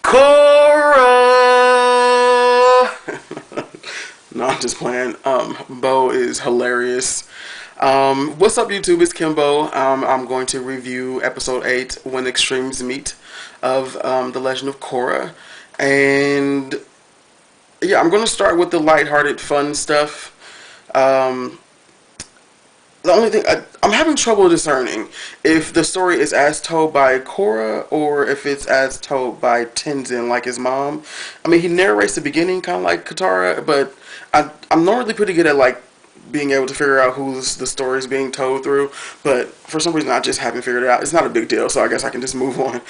Korra! No, I'm just playing. Bo is hilarious. What's up, YouTube? It's Kimbo. I'm going to review episode 8, When Extremes Meet, of The Legend of Korra. And yeah, I'm going to start with the lighthearted, fun stuff. The only thing, I'm having trouble discerning if the story is as told by Korra or if it's as told by Tenzin, like his mom. I mean, he narrates the beginning kind of like Katara, but I'm normally pretty good at like being able to figure out who the story is being told through, but for some reason I just haven't figured it out. It's not a big deal, so I guess I can just move on.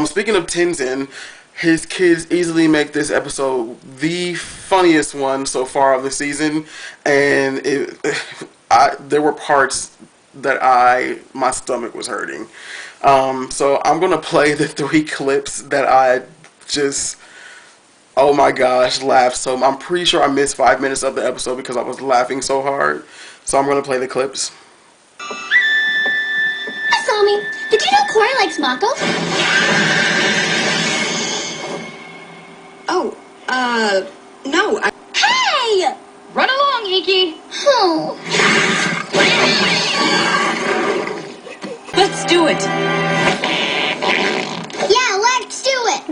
Speaking of Tenzin, his kids easily make this episode the funniest one so far of the season, and there were parts that my stomach was hurting. So I'm gonna play the 3 clips that I just, oh my gosh, laughed so. I'm pretty sure I missed 5 minutes of the episode because I was laughing so hard. So I'm gonna play the clips. Hi, Tommy. Did you know Korra likes Mako? Oh, no. Hey! Run along, Inky. Oh. Let's do it. Yeah, let's do it.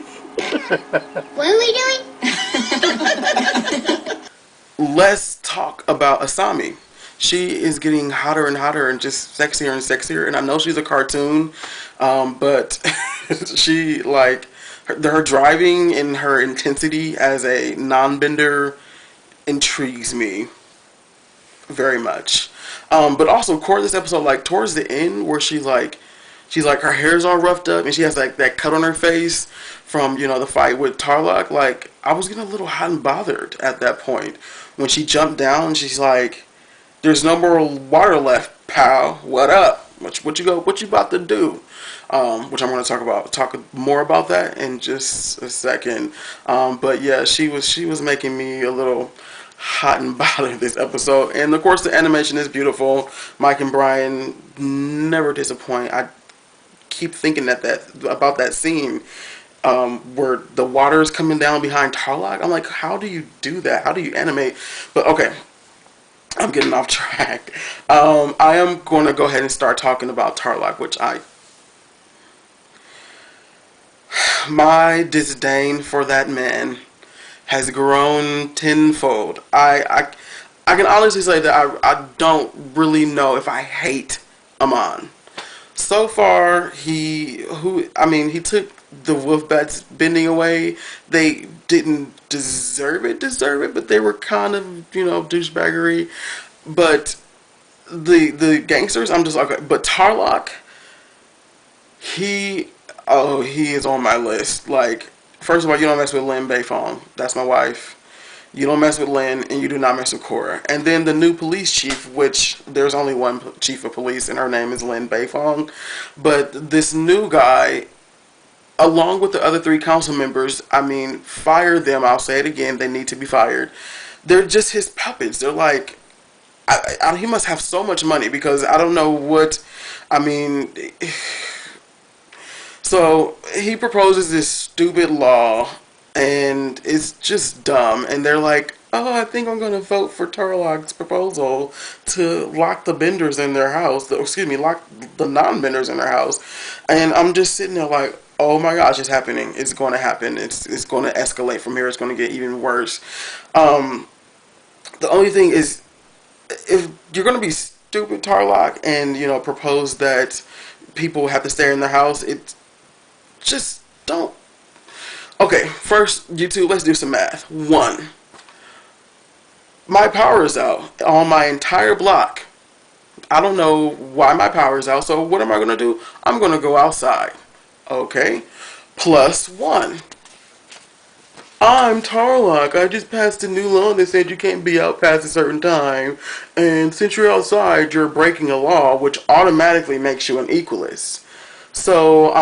What are we doing? Let's talk about Asami. She is getting hotter and hotter and just sexier and sexier. And I know she's a cartoon, but she, like, her driving and her intensity as a non-bender intrigues me very much. But also, Korra, this episode, like, towards the end, where she's like, her hair's all roughed up and she has like that cut on her face from, you know, the fight with Tarrlok. Like, I was getting a little hot and bothered at that point when she jumped down. She's like, "There's no more water left, pal. What up? What you about to do?" Which I'm going to talk more about that in just a second. But yeah, she was making me a little hot and bothered this episode. And of course, the animation is beautiful. Mike and Brian never disappoint. I keep thinking about that scene where the water is coming down behind Tarrlok. I'm like, how do you do that? How do you animate? But okay, I'm getting off track. I am going to go ahead and start talking about Tarrlok, which my disdain for that man has grown tenfold. I can honestly say that I don't really know if I hate Amon. So far, he took the wolf bats bending away. They didn't deserve it, but they were kind of, you know, douchebaggery. But the gangsters, I'm just like, okay. But Tarrlok, he is on my list. Like, first of all, you don't mess with Lin Beifong. That's my wife. You don't mess with Lin, and you do not mess with Korra. And then the new police chief, which there's only one chief of police, and her name is Lin Beifong. But this new guy, along with the other 3 council members, I mean, fire them. I'll say it again. They need to be fired. They're just his puppets. They're like, he must have so much money because I don't know what, I mean. So he proposes this stupid law, and it's just dumb. And they're like, "Oh, I think I'm going to vote for Tarrlok's proposal to lock the benders in their house. Lock the non-benders in their house." And I'm just sitting there like, "Oh my gosh, it's happening. It's going to happen. It's going to escalate from here. It's going to get even worse." The only thing is, if you're going to be stupid, Tarrlok, and, you know, propose that people have to stay in their house, just don't. Okay, first, YouTube, let's do some math. 1, my power is out on my entire block. I don't know why my power is out, so what am I going to do? I'm going to go outside. Okay, +1. I'm Tarrlok. I just passed a new law that said you can't be out past a certain time, and since you're outside, you're breaking a law, which automatically makes you an equalist. So,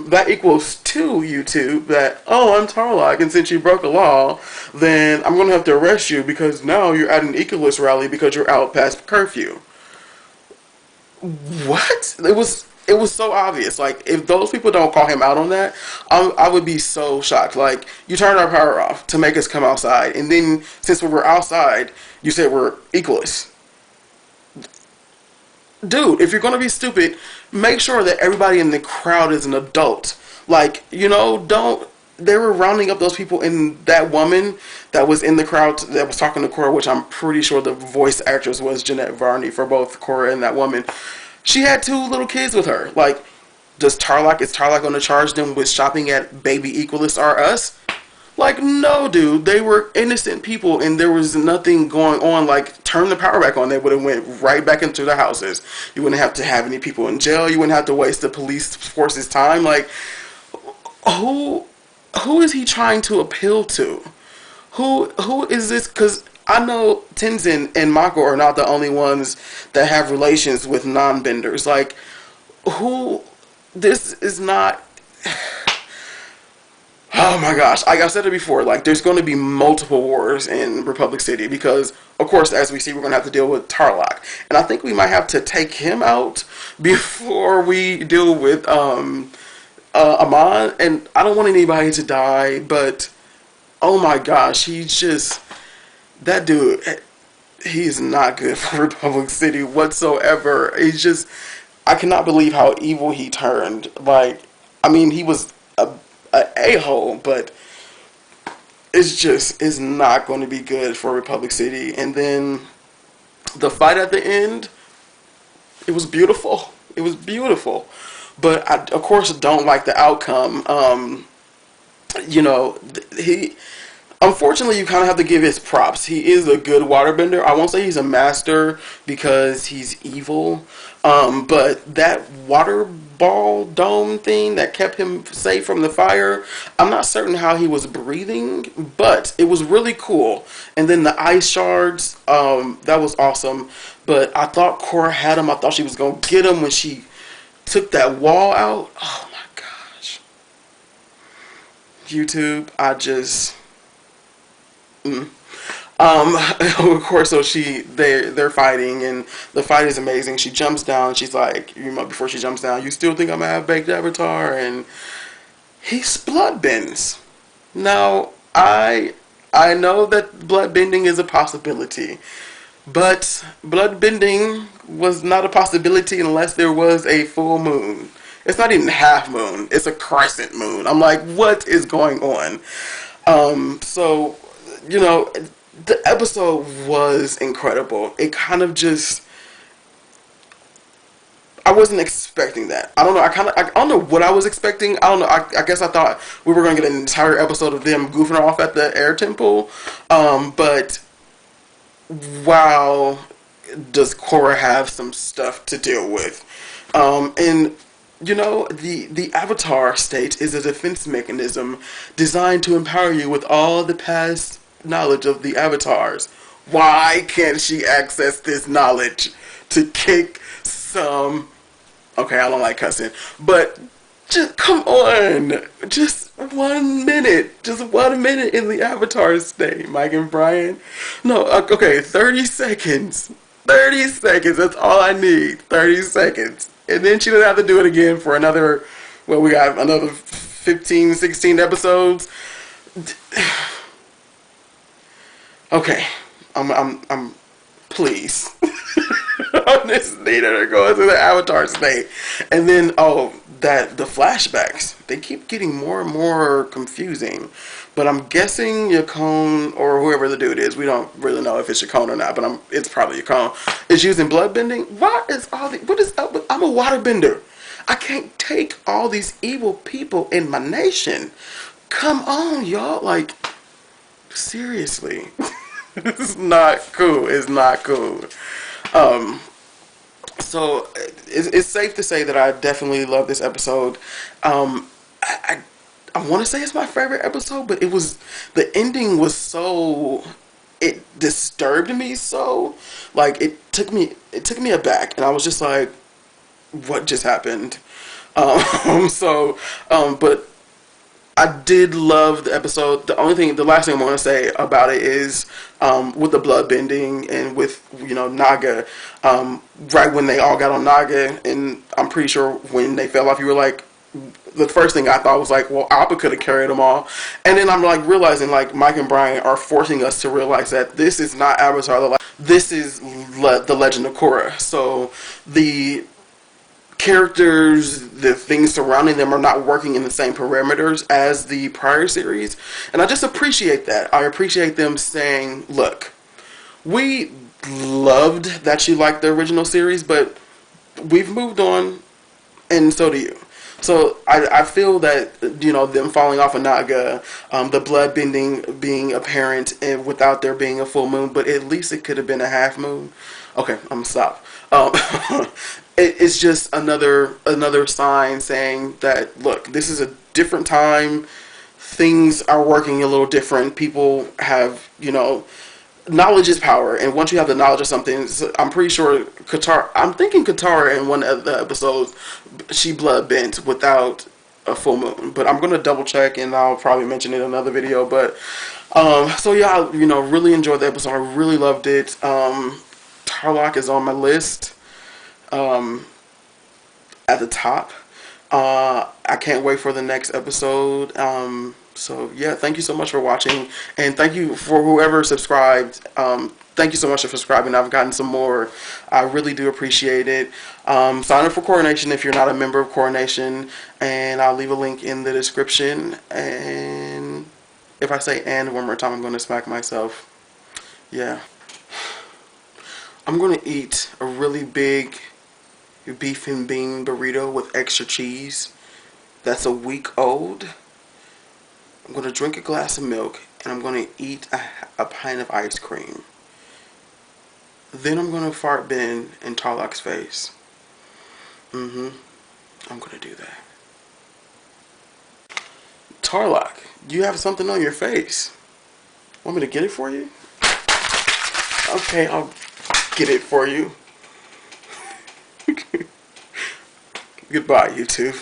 that equals 2, YouTube, that, oh, I'm Tarrlok, and since you broke a law, then I'm going to have to arrest you because now you're at an equalist rally because you're out past curfew. What? it was so obvious. Like, if those people don't call him out on that, I would be so shocked. Like, you turned our power off to make us come outside, and then since we were outside, you said we're equalists. Dude, if you're gonna be stupid, make sure that everybody in the crowd is an adult. Like, don't. They were rounding up those people, and that woman that was in the crowd that was talking to Korra, which I'm pretty sure the voice actress was Jeanette Varney for both Korra and that woman. She had two little kids with her. Like, is Tarrlok going to charge them with shopping at Baby Equalists Are Us? Like, no, dude. They were innocent people, and there was nothing going on. Like, turn the power back on. They would have went right back into their houses. You wouldn't have to have any people in jail. You wouldn't have to waste the police force's time. Like, who is he trying to appeal to? Who is this? Because I know Tenzin and Mako are not the only ones that have relations with non-benders. Like, who? This is not. Oh my gosh! Like I said it before, like there's going to be multiple wars in Republic City because, of course, as we see, we're going to have to deal with Tarrlok, and I think we might have to take him out before we deal with Amon. And I don't want anybody to die, but oh my gosh, that dude. He is not good for Republic City whatsoever. I cannot believe how evil he turned. Like, I mean, he was a-hole, but it's not going to be good for Republic City. And then the fight at the end, it was beautiful. It was beautiful. But I, of course, don't like the outcome. He Unfortunately, you kind of have to give his props. He is a good waterbender. I won't say he's a master because he's evil. But that water ball dome thing that kept him safe from the fire, I'm not certain how he was breathing, but it was really cool. And then the ice shards, that was awesome. But I thought Korra had him. I thought she was going to get him when she took that wall out. Oh my gosh. YouTube, of course, so they're fighting, and the fight is amazing. She jumps down. She's like, before she jumps down, you still think I'm a half-baked avatar? And he blood bends. Now, I know that blood bending is a possibility, but blood bending was not a possibility unless there was a full moon. It's not even half moon. It's a crescent moon. I'm like, what is going on? So, the episode was incredible. It kind of I wasn't expecting that. I don't know. I don't know what I was expecting. I don't know. I guess I thought we were going to get an entire episode of them goofing off at the air temple. But wow, does Korra have some stuff to deal with? And the avatar state is a defense mechanism designed to empower you with all the past knowledge of the avatars. Why can't she access this knowledge to kick some... Okay, I don't like cussing, but just come on. Just 1 minute. Just 1 minute in the avatar state, Mike and Brian. No, okay, 30 seconds. 30 seconds, that's all I need. 30 seconds. And then she doesn't have to do it again for another, we got another 15, 16 episodes. Okay, I'm please. I just need her to go into the avatar state. And then, the flashbacks, they keep getting more and more confusing. But I'm guessing Yukon, or whoever the dude is, we don't really know if it's Yukon or not, but it's probably Yukon, is using blood bending. What is up with, I'm a waterbender. I can't take all these evil people in my nation. Come on, y'all. Like, seriously. It's not cool. It's not cool. So it's safe to say that I definitely love this episode. I want to say it's my favorite episode, but the ending was so, it disturbed me so, like it took me aback, and I was just like, what just happened? But I did love the episode. The last thing I want to say about it is with the blood bending and with Naga. Right when they all got on Naga, and I'm pretty sure when they fell off, you were like, the first thing I thought was like, well, Appa could have carried them all, and then I'm like realizing like Mike and Brian are forcing us to realize that this is not Avatar. This is the Legend of Korra. So the characters, the things surrounding them are not working in the same parameters as the prior series. And I just appreciate that. I appreciate them saying, look, we loved that you liked the original series, but we've moved on, and so do you. So I feel that, them falling off of Naga, the blood bending being apparent and without there being a full moon, but at least it could have been a half moon. Okay, I'm gonna stop. It's just another sign saying that, look, this is a different time. Things are working a little different. People have, knowledge is power, and once you have the knowledge of something, I'm pretty sure I'm thinking Katara in one of the episodes, she blood bent without a full moon, but I'm gonna double check and I'll probably mention it in another video. But so yeah, I, really enjoyed the episode. I really loved it. Tarrlok is on my list at the top. I can't wait for the next episode. So yeah, thank you so much for watching, and thank you for whoever subscribed. Thank you so much for subscribing. I've gotten some more. I really do appreciate it. Sign up for Coronation if you're not a member of Coronation, and I'll leave a link in the description. And if I say "and" one more time, I'm going to smack myself. Yeah. I'm going to eat a really big beef and bean burrito with extra cheese that's a week old. I'm going to drink a glass of milk, and I'm going to eat a pint of ice cream. Then I'm going to Fartbend in Tarrlok's face. I'm going to do that. Tarrlok, you have something on your face. Want me to get it for you? Okay, I'll get it for you. Goodbye, YouTube.